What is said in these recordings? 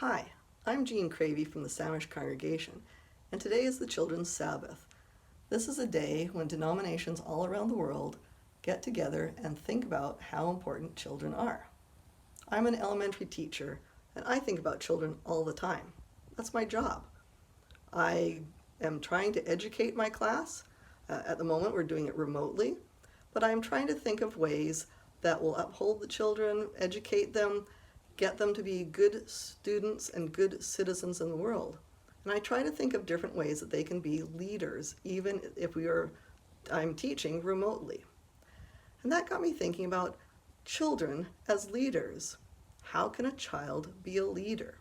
Hi, I'm Jean Cravey from the Samish Congregation, and today is the Children's Sabbath. This is a day when denominations all around the world get together and think about how important children are. I'm an elementary teacher, and I think about children all the time. That's my job. I am trying to educate my class. At the moment, we're doing it remotely, but I'm trying to think of ways that will uphold the children, educate them, get them to be good students and good citizens in the world. And I try to think of different ways that they can be leaders, even if I'm teaching remotely. And that got me thinking about children as leaders. How can a child be a leader?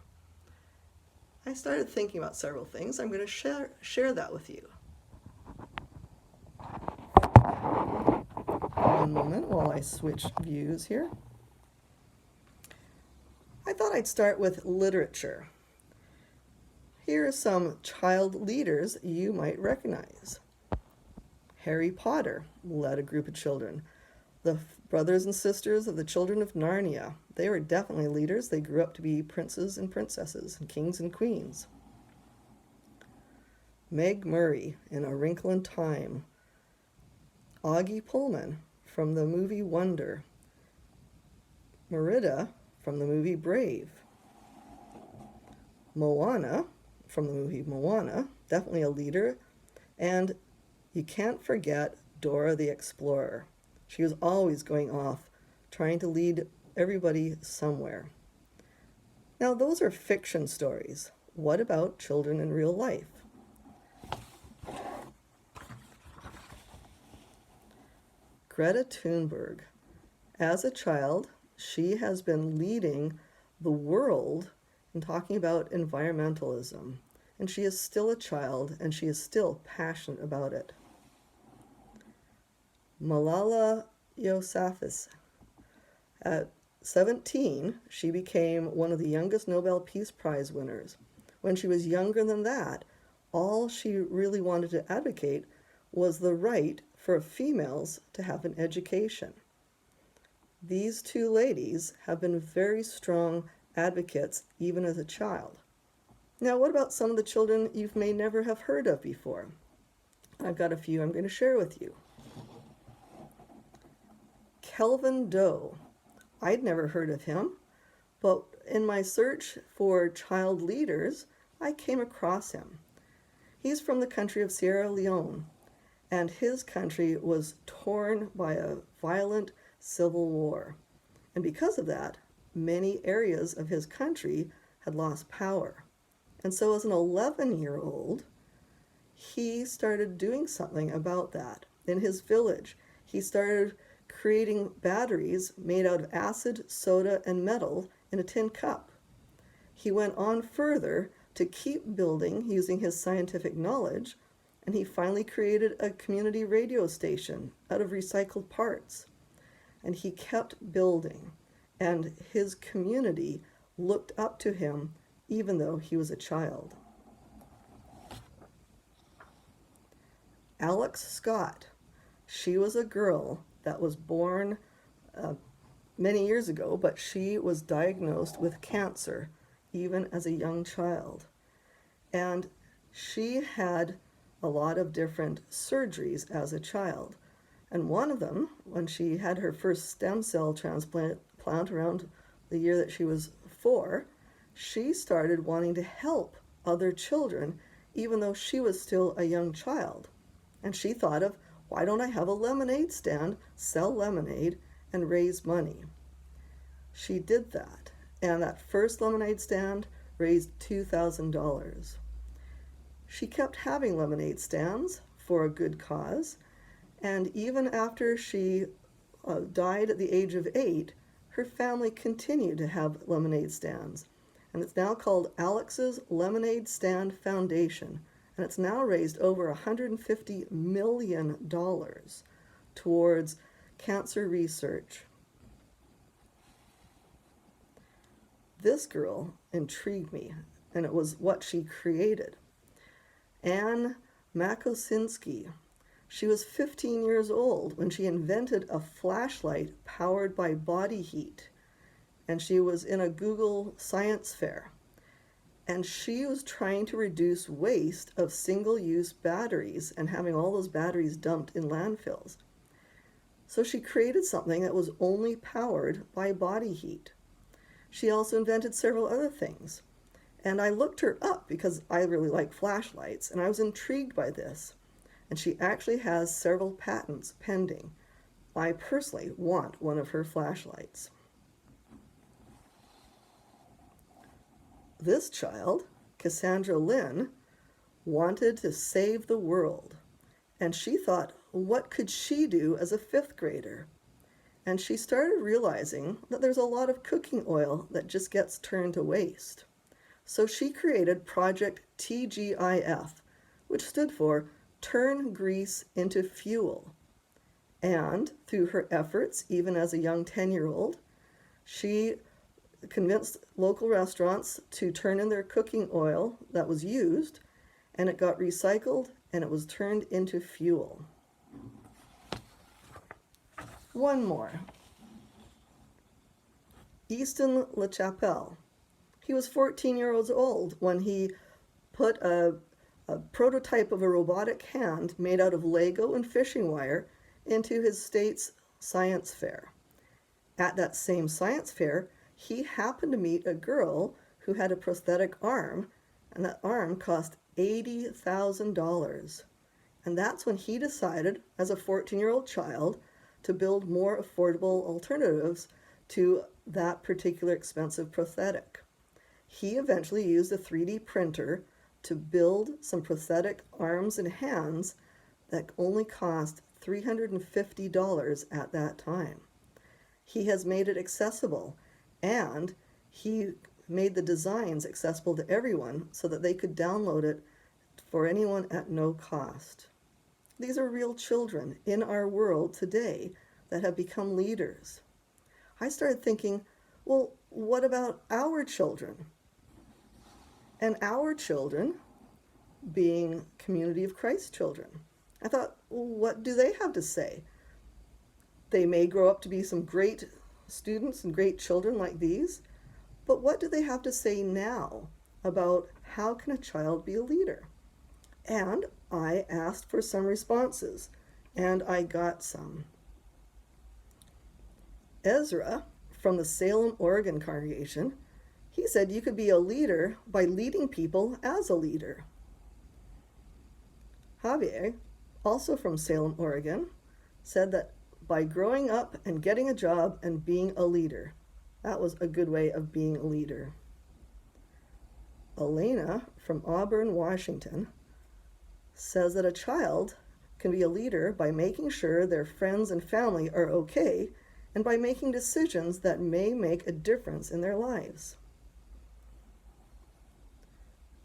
I started thinking about several things. I'm going to share that with you. One moment while I switch views here. I thought I'd start with literature. Here are some child leaders you might recognize. Harry Potter led a group of children. The brothers and sisters of the Children of Narnia. They were definitely leaders. They grew up to be princes and princesses and kings and queens. Meg Murray in A Wrinkle in Time. Augie Pullman from the movie Wonder. Merida from the movie Brave. Moana from the movie Moana, definitely a leader. And you can't forget Dora the Explorer. She was always going off, trying to lead everybody somewhere. Now, those are fiction stories. What about children in real life? Greta Thunberg. As a child, she has been leading the world in talking about environmentalism. And she is still a child, and she is still passionate about it. Malala Yousafzai. At 17, she became one of the youngest Nobel Peace Prize winners. When she was younger than that, all she really wanted to advocate was the right for females to have an education. These two ladies have been very strong advocates even as a child. Now, what about some of the children you may never have heard of before? I've got a few I'm going to share with you. Kelvin Doe. I'd never heard of him, but in my search for child leaders, I came across him. He's from the country of Sierra Leone, and his country was torn by a violent civil war. And because of that, many areas of his country had lost power. And so as an 11-year-old, he started doing something about that. In his village, he started creating batteries made out of acid, soda, and metal in a tin cup. He went on further to keep building using his scientific knowledge, and he finally created a community radio station out of recycled parts. And he kept building, and his community looked up to him even though he was a child. Alex Scott. She was a girl that was born many years ago, but she was diagnosed with cancer even as a young child. And she had a lot of different surgeries as a child. And one of them, when she had her first stem cell transplant around the year that she was 4, she started wanting to help other children even though she was still a young child. And she thought of, why don't I have a lemonade stand, sell lemonade, and raise money? She did that, and that first lemonade stand raised $2,000. She kept having lemonade stands for a good cause, and even after she died at the age of 8, her family continued to have lemonade stands. And it's now called Alex's Lemonade Stand Foundation. And it's now raised over $150 million towards cancer research. This girl intrigued me, and it was what she created. Anne Makosinski. She was 15 years old when she invented a flashlight powered by body heat, and she was in a Google Science Fair. And she was trying to reduce waste of single-use batteries and having all those batteries dumped in landfills. So she created something that was only powered by body heat. She also invented several other things. And I looked her up because I really like flashlights, and I was intrigued by this. And she actually has several patents pending. I personally want one of her flashlights. This child, Cassandra Lynn, wanted to save the world. And she thought, what could she do as a fifth grader? And she started realizing that there's a lot of cooking oil that just gets turned to waste. So she created Project TGIF, which stood for Turn Grease into Fuel. And through her efforts, even as a young 10-year-old, she convinced local restaurants to turn in their cooking oil that was used, and it got recycled and it was turned into fuel. One more. Easton LaChapelle. He was 14 years old when he put a prototype of a robotic hand made out of Lego and fishing wire into his state's science fair. At that same science fair, he happened to meet a girl who had a prosthetic arm, and that arm cost $80,000. And that's when he decided, as a 14-year-old child, to build more affordable alternatives to that particular expensive prosthetic. He eventually used a 3D printer to build some prosthetic arms and hands that only cost $350 at that time. He has made it accessible, and he made the designs accessible to everyone so that they could download it for anyone at no cost. These are real children in our world today that have become leaders. I started thinking, well, what about our children? And our children being Community of Christ children. I thought, well, what do they have to say? They may grow up to be some great students and great children like these, but what do they have to say now about how can a child be a leader? And I asked for some responses, and I got some. Ezra, from the Salem, Oregon congregation, he said you could be a leader by leading people as a leader. Javier, also from Salem, Oregon, said that by growing up and getting a job and being a leader, that was a good way of being a leader. Elena from Auburn, Washington, says that a child can be a leader by making sure their friends and family are okay and by making decisions that may make a difference in their lives.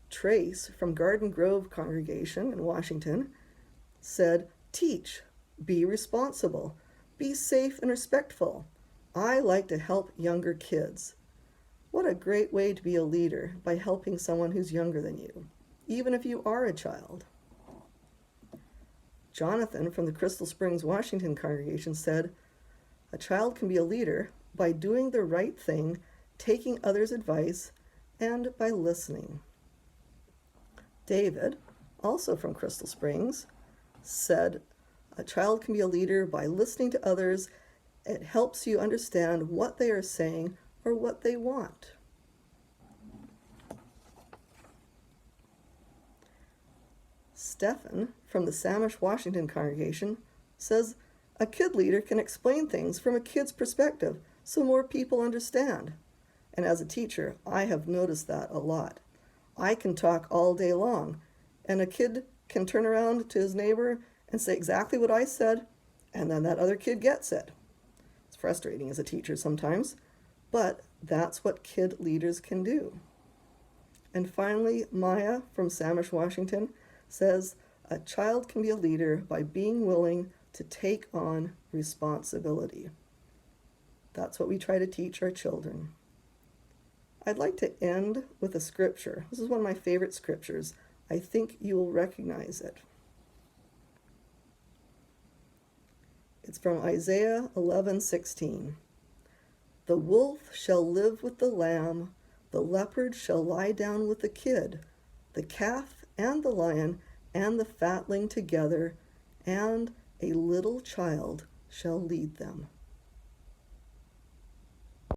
Trace from Garden Grove congregation in Washington said, teach, be responsible, be safe and respectful. I like to help younger kids. What a great way to be a leader, by helping someone who's younger than you, even if you are a child. Jonathan from the Crystal Springs, Washington congregation said, a child can be a leader by doing the right thing, taking others' advice, and by listening. David, also from Crystal Springs, said, a child can be a leader by listening to others. It helps you understand what they are saying or what they want. Stephan from the Samish, Washington congregation says, a kid leader can explain things from a kid's perspective so more people understand. And as a teacher, I have noticed that a lot. I can talk all day long, and a kid can turn around to his neighbor and say exactly what I said, and then that other kid gets it. It's frustrating as a teacher sometimes, but that's what kid leaders can do. And finally, Maya from Samish, Washington says, a child can be a leader by being willing to take on responsibility. That's what we try to teach our children. I'd like to end with a scripture. This is one of my favorite scriptures. I think you will recognize it. It's from Isaiah 11:16. The wolf shall live with the lamb, The leopard shall lie down with the kid, the calf and the lion and the fatling together, and a little child shall lead them.